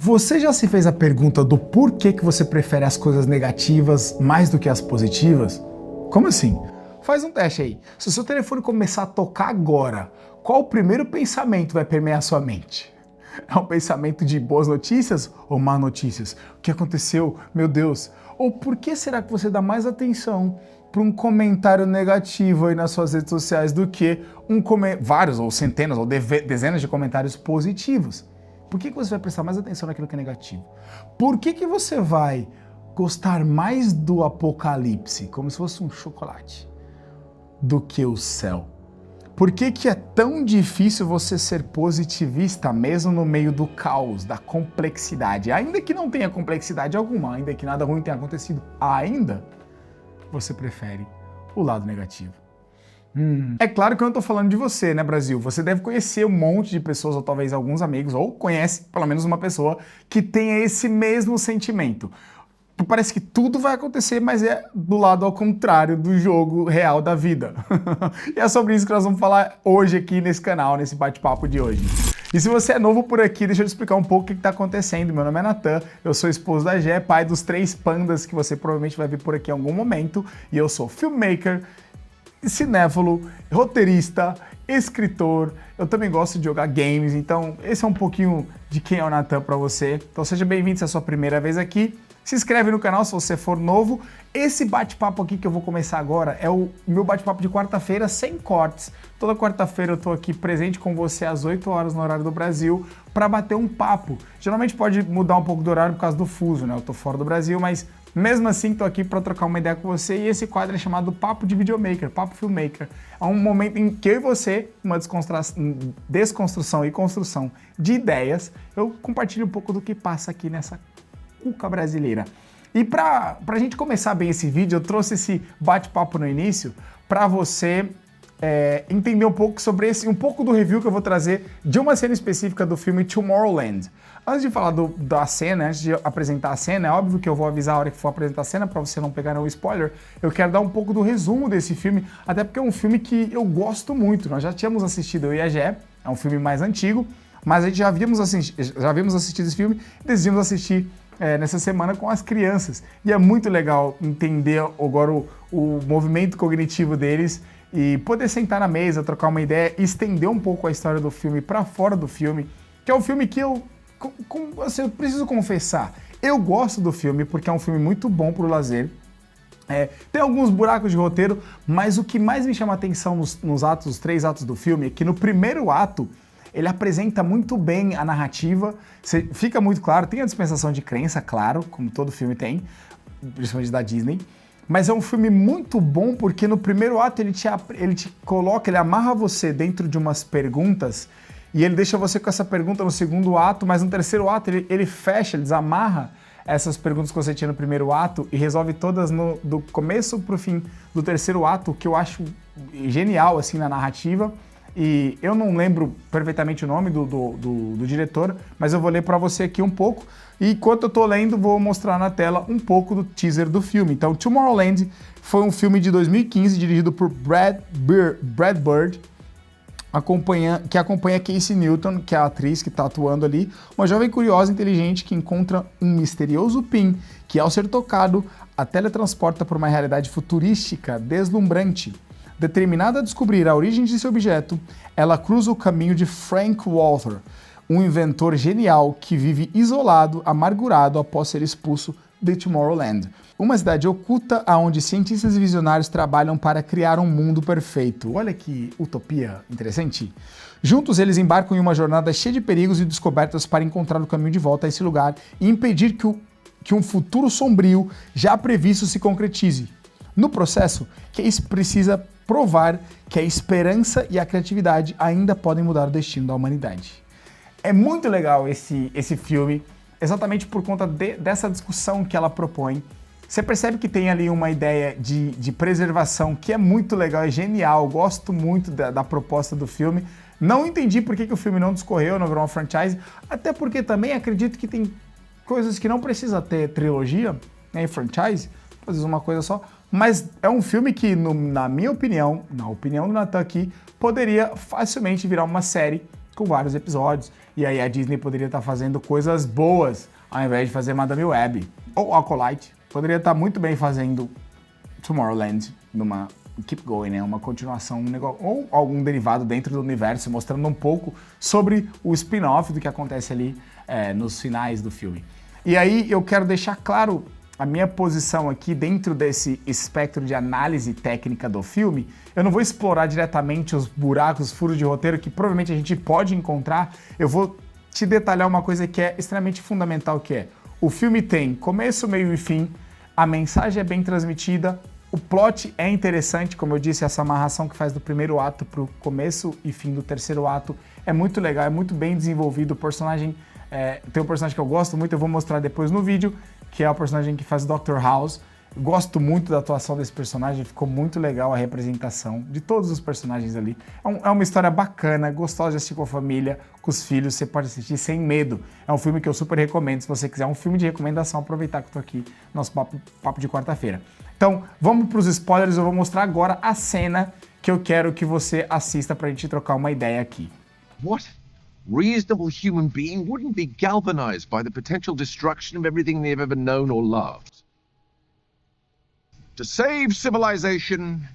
Você já se fez a pergunta do porquê que você prefere as coisas negativas mais do que as positivas? Como assim? Faz um teste aí. Se o seu telefone começar a tocar agora, qual o primeiro pensamento vai permear a sua mente? É um pensamento de boas notícias ou má notícias? O que aconteceu? Meu Deus! Ou por que será que você dá mais atenção para um comentário negativo aí nas suas redes sociais do que vários ou centenas ou dezenas de comentários positivos? Por que você vai prestar mais atenção naquilo que é negativo? Por que você vai gostar mais do apocalipse, como se fosse um chocolate, do que o céu? Por que é tão difícil você ser positivista mesmo no meio do caos, da complexidade? Ainda que não tenha complexidade alguma, ainda que nada ruim tenha acontecido, ainda você prefere o lado negativo. É claro que eu não tô falando de você, né, Brasil? Você deve conhecer um monte de pessoas, ou talvez alguns amigos, ou conhece pelo menos uma pessoa que tenha esse mesmo sentimento. Parece que tudo vai acontecer, mas é do lado ao contrário do jogo real da vida. E é sobre isso que nós vamos falar hoje aqui nesse canal, nesse bate-papo de hoje. E se você é novo por aqui, deixa eu te explicar um pouco o que está acontecendo. Meu nome é Natan, eu sou esposo da Gé, pai dos 3 pandas que você provavelmente vai ver por aqui em algum momento. E eu sou filmmaker, cinéfilo, roteirista, escritor, eu também gosto de jogar games, então esse é um pouquinho de quem é o Natan para você. Então seja bem-vindo se é a sua primeira vez aqui. Se inscreve no canal se você for novo. Esse bate-papo aqui que eu vou começar agora é o meu bate-papo de quarta-feira sem cortes. Toda quarta-feira eu tô aqui presente com você às 8 horas no horário do Brasil para bater um papo. Geralmente pode mudar um pouco do horário por causa do fuso, né? Eu tô fora do Brasil, mas mesmo assim tô aqui para trocar uma ideia com você e esse quadro é chamado Papo de Videomaker, Papo Filmmaker. É um momento em que eu e você, uma desconstrução e construção de ideias, eu compartilho um pouco do que passa aqui nessa cuca brasileira. E pra gente começar bem esse vídeo, eu trouxe esse bate-papo no início para você entender um pouco sobre um pouco do review que eu vou trazer de uma cena específica do filme Tomorrowland. Antes de falar da cena, antes de apresentar a cena, é óbvio que eu vou avisar a hora que for apresentar a cena para você não pegar nenhum spoiler. Eu quero dar um pouco do resumo desse filme, até porque é um filme que eu gosto muito. Nós já tínhamos assistido, eu e a Gé, é um filme mais antigo, mas a gente já havíamos assistido esse filme e decidimos assistir nessa semana com as crianças. E é muito legal entender agora o movimento cognitivo deles e poder sentar na mesa, trocar uma ideia e estender um pouco a história do filme para fora do filme, que é um filme que eu preciso confessar, eu gosto do filme porque é um filme muito bom pro lazer. Tem alguns buracos de roteiro, mas o que mais me chama a atenção nos 3 atos do filme é que no primeiro ato ele apresenta muito bem a narrativa, fica muito claro, tem a dispensação de crença, claro, como todo filme tem, principalmente da Disney, mas é um filme muito bom porque no primeiro ato ele te coloca, ele amarra você dentro de umas perguntas e ele deixa você com essa pergunta no segundo ato, mas no terceiro ato ele fecha, ele desamarra essas perguntas que você tinha no primeiro ato e resolve todas do começo pro fim do terceiro ato, que eu acho genial assim na narrativa. E eu não lembro perfeitamente o nome do diretor, mas eu vou ler para você aqui um pouco. E enquanto eu tô lendo, vou mostrar na tela um pouco do teaser do filme. Então, Tomorrowland foi um filme de 2015 dirigido por Brad Bird, que acompanha Casey Newton, que é a atriz que está atuando ali, uma jovem curiosa e inteligente que encontra um misterioso PIN que, ao ser tocado, a teletransporta por uma realidade futurística deslumbrante. Determinada a descobrir a origem desse objeto, ela cruza o caminho de Frank Walter, um inventor genial que vive isolado, amargurado após ser expulso de Tomorrowland, uma cidade oculta onde cientistas e visionários trabalham para criar um mundo perfeito. Olha que utopia interessante. Juntos eles embarcam em uma jornada cheia de perigos e descobertas para encontrar o caminho de volta a esse lugar e impedir que um futuro sombrio já previsto se concretize. No processo, Case precisa provar que a esperança e a criatividade ainda podem mudar o destino da humanidade. É muito legal esse filme, exatamente por conta dessa discussão que ela propõe. Você percebe que tem ali uma ideia de preservação que é muito legal, é genial, gosto muito da proposta do filme. Não entendi por que o filme não discorreu, não virou uma franchise, até porque também acredito que tem coisas que não precisa ter trilogia, né, franchise, às vezes uma coisa só. Mas é um filme que, na minha opinião, na opinião do Natan aqui, poderia facilmente virar uma série com vários episódios. E aí a Disney poderia estar fazendo coisas boas ao invés de fazer Madame Web. Ou Acolyte. Poderia estar muito bem fazendo Tomorrowland numa Keep Going, né? Uma continuação, um negócio, ou algum derivado dentro do universo, mostrando um pouco sobre o spin-off do que acontece ali nos finais do filme. E aí eu quero deixar claro a minha posição aqui dentro desse espectro de análise técnica do filme. Eu não vou explorar diretamente os buracos, os furos de roteiro que provavelmente a gente pode encontrar. Eu vou te detalhar uma coisa que é extremamente fundamental, que é o filme tem começo, meio e fim, a mensagem é bem transmitida, o plot é interessante, como eu disse, essa amarração que faz do primeiro ato pro começo e fim do terceiro ato é muito legal, é muito bem desenvolvido. O personagem, tem um personagem que eu gosto muito, eu vou mostrar depois no vídeo, que é o personagem que faz o Dr. House. Gosto muito da atuação desse personagem, ficou muito legal a representação de todos os personagens ali. É uma história bacana, gostosa de assistir com a família, com os filhos, você pode assistir sem medo. É um filme que eu super recomendo, se você quiser um filme de recomendação, aproveitar que eu tô aqui no nosso papo de quarta-feira. Então, vamos para os spoilers, eu vou mostrar agora a cena que eu quero que você assista pra gente trocar uma ideia aqui. What reasonable human being wouldn't be galvanized by the potential destruction of everything they've ever known or loved? To save civilization,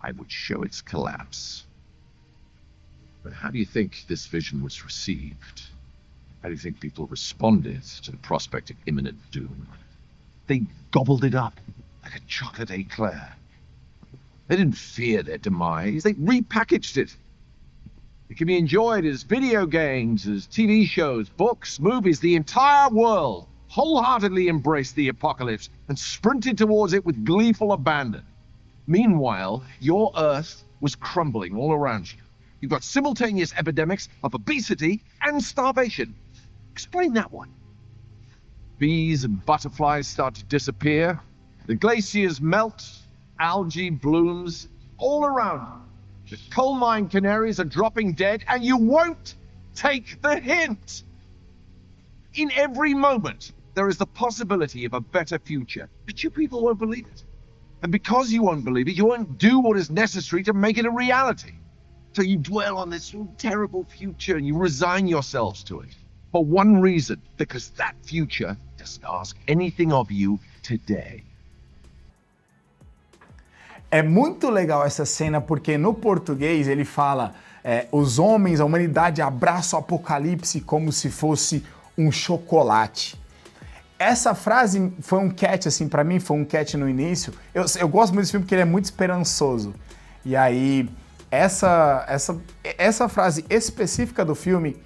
I would show its collapse. But how do you think this vision was received? How do you think people responded to the prospect of imminent doom? They gobbled it up like a chocolate eclair. They didn't fear their demise, they repackaged it. It can be enjoyed as video games, as TV shows, books, movies. The entire world wholeheartedly embraced the apocalypse and sprinted towards it with gleeful abandon. Meanwhile, your Earth was crumbling all around you. You've got simultaneous epidemics of obesity and starvation. Explain that one. Bees and butterflies start to disappear. The glaciers melt. Algae blooms all around you. The coal mine canaries are dropping dead, and you won't take the hint. In every moment, there is the possibility of a better future, but you people won't believe it. And because you won't believe it, you won't do what is necessary to make it a reality. So you dwell on this terrible future and you resign yourselves to it. For one reason, because that future doesn't ask anything of you today. É muito legal essa cena porque no português ele fala os homens, a humanidade abraça o apocalipse como se fosse um chocolate. Essa frase foi um catch, assim, pra mim, foi um catch no início. Eu gosto muito desse filme porque ele é muito esperançoso. E aí, essa frase específica do filme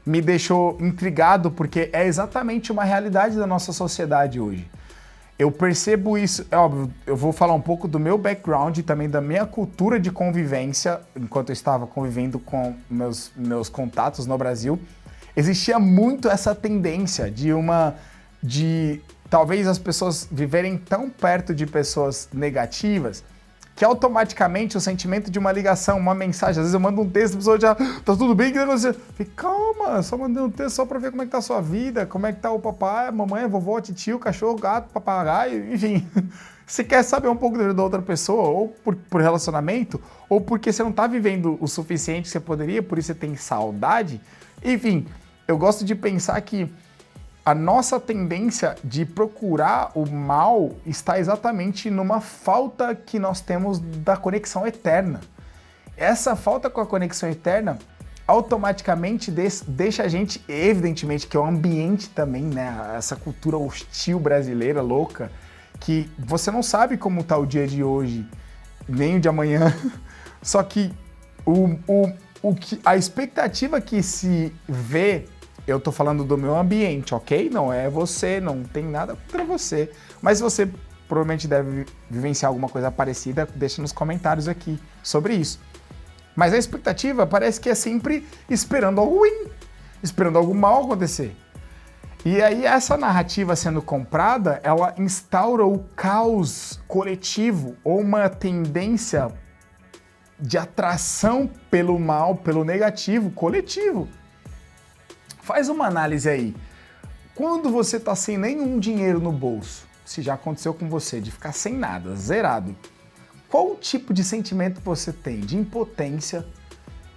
me deixou intrigado porque é exatamente uma realidade da nossa sociedade hoje. Eu percebo isso, é óbvio, eu vou falar um pouco do meu background e também da minha cultura de convivência, enquanto eu estava convivendo com meus contatos no Brasil. Existia muito essa tendência de talvez as pessoas viverem tão perto de pessoas negativas que automaticamente o sentimento de uma ligação, uma mensagem, às vezes eu mando um texto, a pessoa já, tá tudo bem? Que negócio? Fica, calma, só mandei um texto só pra ver como é que tá a sua vida, como é que tá o papai, a mamãe, a vovó, a titio, cachorro, gato, papagaio, enfim. Você quer saber um pouco da outra pessoa, ou por relacionamento, ou porque você não tá vivendo o suficiente que você poderia, por isso você tem saudade. Enfim, eu gosto de pensar que a nossa tendência de procurar o mal está exatamente numa falta que nós temos da conexão eterna. Essa falta com a conexão eterna automaticamente deixa a gente, evidentemente, que é o ambiente também, né? Essa cultura hostil brasileira louca, que você não sabe como está o dia de hoje, nem o de amanhã. Só que a expectativa que se vê, eu tô falando do meu ambiente, ok? Não é você, não tem nada contra você. Mas você provavelmente deve vivenciar alguma coisa parecida, deixa nos comentários aqui sobre isso. Mas a expectativa parece que é sempre esperando algo ruim, esperando algo mal acontecer. E aí essa narrativa sendo comprada, ela instaura o caos coletivo ou uma tendência de atração pelo mal, pelo negativo coletivo. Faz uma análise aí. Quando você tá sem nenhum dinheiro no bolso, se já aconteceu com você, de ficar sem nada, zerado, qual o tipo de sentimento você tem? De impotência,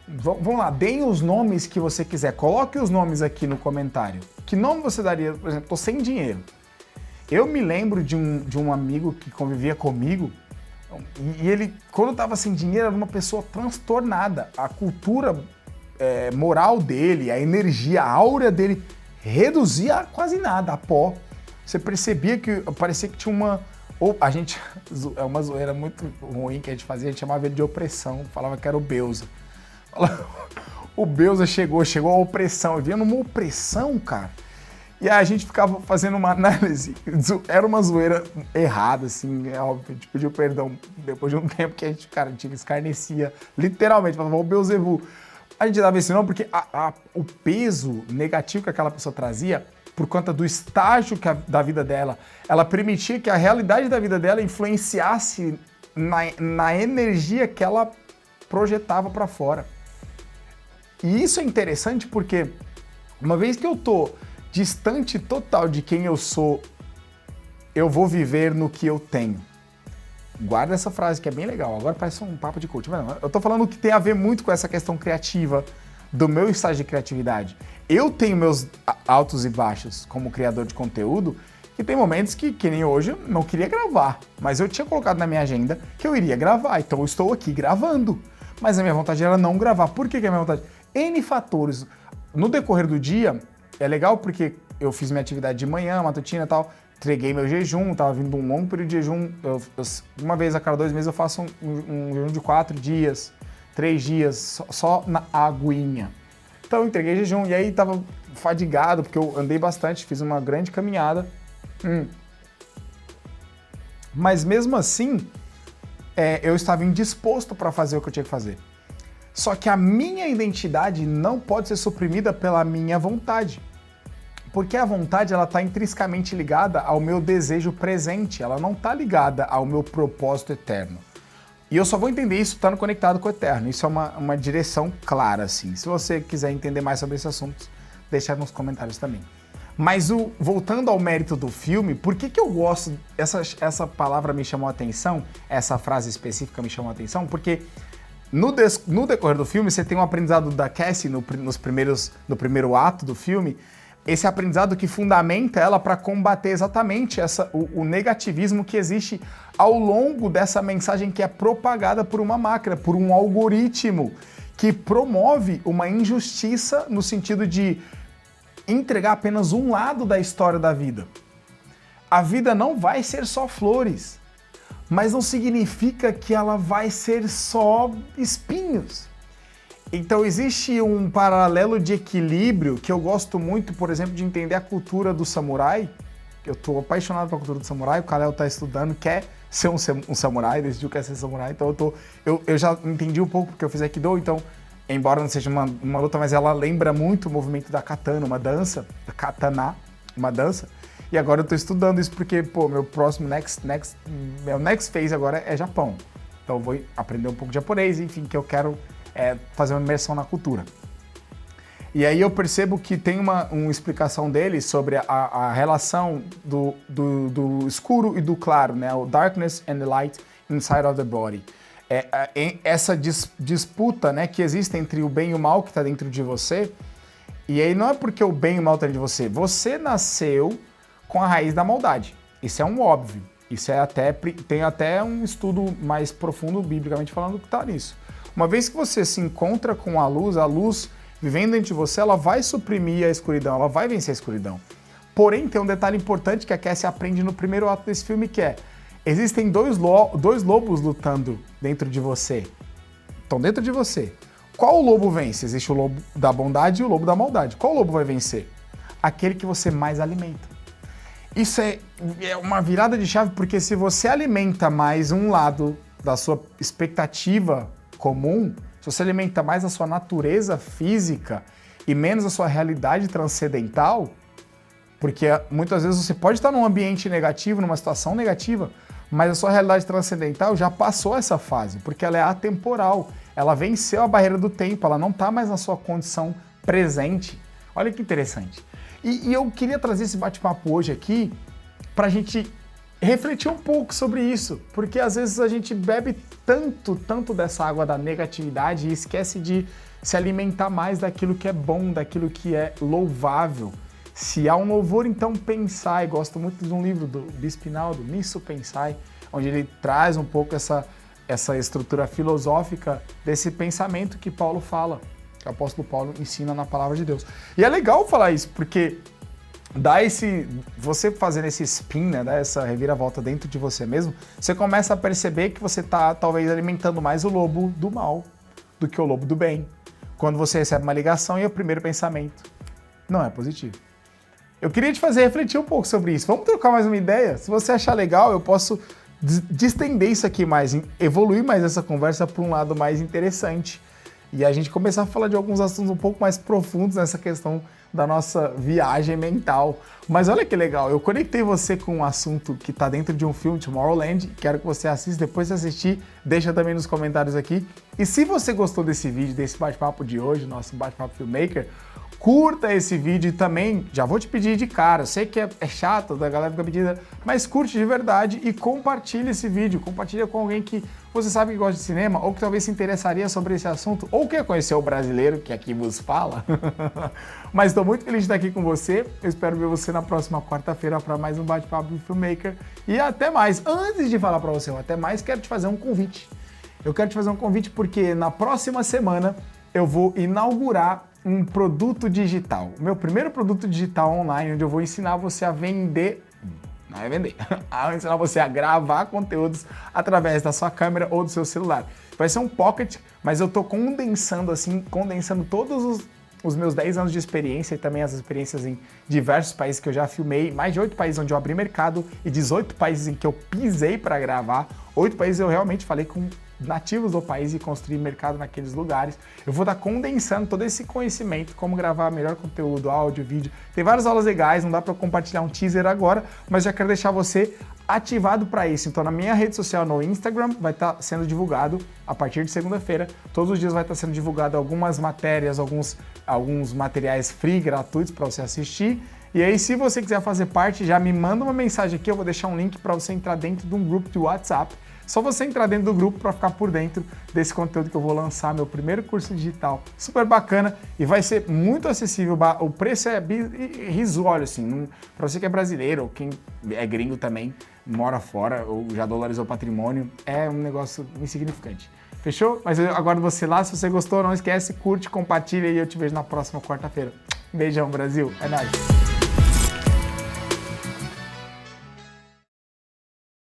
Vamos lá, deem os nomes que você quiser. Coloque os nomes aqui no comentário. Que nome você daria? Por exemplo, tô sem dinheiro. Eu me lembro de um amigo que convivia comigo e ele, quando estava sem dinheiro, era uma pessoa transtornada. A cultura moral dele, a energia, a áurea dele reduzia a quase nada, a pó. Você percebia que parecia que tinha uma... Ou a gente... É uma zoeira muito ruim que a gente fazia, a gente chamava ele de opressão, falava que era o Beusa. O Beusa chegou a opressão, e vinha numa opressão, cara. E aí a gente ficava fazendo uma análise, era uma zoeira errada, assim, é óbvio, a gente pediu perdão depois de um tempo que a gente, cara, escarnecia, literalmente, falava, o Beuzebu. A gente dava esse nome porque o peso negativo que aquela pessoa trazia, por conta do estágio da vida dela, ela permitia que a realidade da vida dela influenciasse na energia que ela projetava para fora. E isso é interessante porque, uma vez que eu tô distante total de quem eu sou, eu vou viver no que eu tenho. Guarda essa frase que é bem legal, agora parece um papo de coach. Mas não, eu tô falando que tem a ver muito com essa questão criativa, do meu estágio de criatividade. Eu tenho meus altos e baixos como criador de conteúdo, que tem momentos que nem hoje, eu não queria gravar, mas eu tinha colocado na minha agenda que eu iria gravar, então eu estou aqui gravando. Mas a minha vontade era não gravar. Por que a minha vontade? N fatores. No decorrer do dia, é legal porque eu fiz minha atividade de manhã, matutina e tal, entreguei meu jejum, tava vindo um longo período de jejum. Uma vez a cada 2 meses eu faço um jejum de 4 dias, 3 dias, só na aguinha. Então eu entreguei jejum e aí tava fadigado, porque eu andei bastante, fiz uma grande caminhada. Mas mesmo assim, eu estava indisposto para fazer o que eu tinha que fazer. Só que a minha identidade não pode ser suprimida pela minha vontade. Porque a vontade, ela está intrinsecamente ligada ao meu desejo presente, ela não está ligada ao meu propósito eterno. E eu só vou entender isso estando conectado com o eterno. Isso é uma direção clara, assim. Se você quiser entender mais sobre esse assunto, deixa nos comentários também. Mas voltando ao mérito do filme, por que eu gosto... Essa palavra me chamou a atenção, essa frase específica me chamou a atenção, porque no decorrer do filme, você tem um aprendizado da Cassie no primeiro ato do filme, esse aprendizado que fundamenta ela para combater exatamente o negativismo que existe ao longo dessa mensagem que é propagada por uma máquina, por um algoritmo, que promove uma injustiça no sentido de entregar apenas um lado da história da vida. A vida não vai ser só flores, mas não significa que ela vai ser só espinhos. Então existe um paralelo de equilíbrio que eu gosto muito, por exemplo, de entender a cultura do samurai. Eu tô apaixonado pela cultura do samurai, o Kalel tá estudando, quer ser um samurai, decidiu que quer ser samurai, então eu já entendi um pouco porque eu fiz Aikido, então, embora não seja uma luta, mas ela lembra muito o movimento da katana, uma dança, da katana, uma dança. E agora eu tô estudando isso porque, pô, meu próximo meu next phase agora é Japão. Então eu vou aprender um pouco de japonês, enfim, que eu quero fazer uma imersão na cultura. E aí eu percebo que tem uma explicação dele sobre a relação do escuro e do claro, né? O darkness and the light inside of the body. Essa disputa, né, que existe entre o bem e o mal que está dentro de você. E aí não é porque o bem e o mal está dentro de você. Você nasceu com a raiz da maldade. Isso é um óbvio. Isso tem até um estudo mais profundo, biblicamente falando, que está nisso. Uma vez que você se encontra com a luz vivendo dentro de você, ela vai suprimir a escuridão, ela vai vencer a escuridão. Porém, tem um detalhe importante que a Cassie aprende no primeiro ato desse filme, que existem dois lobos lutando dentro de você. Estão dentro de você. Qual lobo vence? Existe o lobo da bondade e o lobo da maldade. Qual lobo vai vencer? Aquele que você mais alimenta. Isso é uma virada de chave, porque se você alimenta mais um lado da sua expectativa comum, se você alimenta mais a sua natureza física e menos a sua realidade transcendental, porque muitas vezes você pode estar num ambiente negativo, numa situação negativa, mas a sua realidade transcendental já passou essa fase, porque ela é atemporal, ela venceu a barreira do tempo, ela não está mais na sua condição presente. Olha que interessante. E eu queria trazer esse bate-papo hoje aqui para a gente refletir um pouco sobre isso, porque às vezes a gente bebe tanto dessa água da negatividade e esquece de se alimentar mais daquilo que é bom, daquilo que é louvável. Se há um louvor, então pensai. Gosto muito de um livro do Bispo Hinaldo, Nisso Pensai, onde ele traz um pouco essa estrutura filosófica desse pensamento que Paulo fala, que o apóstolo Paulo ensina na palavra de Deus. E é legal falar isso, porque você fazendo esse spin, né, dá essa reviravolta dentro de você mesmo, você começa a perceber que você está talvez alimentando mais o lobo do mal do que o lobo do bem. Quando você recebe uma ligação e o primeiro pensamento não é positivo. Eu queria te fazer refletir um pouco sobre isso. Vamos trocar mais uma ideia? Se você achar legal, eu posso distender isso aqui mais, evoluir mais essa conversa para um lado mais interessante. E a gente começar a falar de alguns assuntos um pouco mais profundos nessa questão da nossa viagem mental. Mas olha que legal, eu conectei você com um assunto que está dentro de um filme, Tomorrowland. Quero que você assista, depois de assistir, deixa também nos comentários aqui. E se você gostou desse vídeo, desse bate-papo de hoje, nosso bate-papo filmmaker, curta esse vídeo e também, já vou te pedir de cara, eu sei que é chato, da galera fica pedindo, mas curte de verdade e compartilha esse vídeo, compartilha com alguém que você sabe que gosta de cinema ou que talvez se interessaria sobre esse assunto ou quer conhecer o brasileiro que aqui vos fala. Mas estou muito feliz de estar aqui com você, eu espero ver você na próxima quarta-feira para mais um bate-papo do Filmmaker e até mais. Antes de falar para você até mais, quero te fazer um convite. Eu quero te fazer um convite porque na próxima semana eu vou inaugurar um produto digital. O meu primeiro produto digital online, onde eu vou ensinar você a vender, não é vender, a ensinar você a gravar conteúdos através da sua câmera ou do seu celular. Vai ser um pocket, mas eu tô condensando todos os meus 10 anos de experiência e também as experiências em diversos países que eu já filmei, mais de 8 países onde eu abri mercado e 18 países em que eu pisei para gravar. 8 países eu realmente falei com nativos do país e construir mercado naqueles lugares. Eu vou estar condensando todo esse conhecimento, como gravar melhor conteúdo, áudio, vídeo. Tem várias aulas legais, não dá para compartilhar um teaser agora, mas já quero deixar você ativado para isso. Então na minha rede social, no Instagram, vai estar sendo divulgado a partir de segunda-feira. Todos os dias vai estar sendo divulgado algumas matérias, alguns materiais free, gratuitos para você assistir. E aí, se você quiser fazer parte, já me manda uma mensagem aqui, eu vou deixar um link para você entrar dentro de um grupo de WhatsApp. Só você entrar dentro do grupo para ficar por dentro desse conteúdo que eu vou lançar, meu primeiro curso digital, super bacana e vai ser muito acessível. O preço é risório, assim, para você que é brasileiro ou quem é gringo também, mora fora ou já dolarizou patrimônio, é um negócio insignificante. Fechou? Mas eu aguardo você lá. Se você gostou, não esquece, curte, compartilha e eu te vejo na próxima quarta-feira. Beijão, Brasil. É nóis.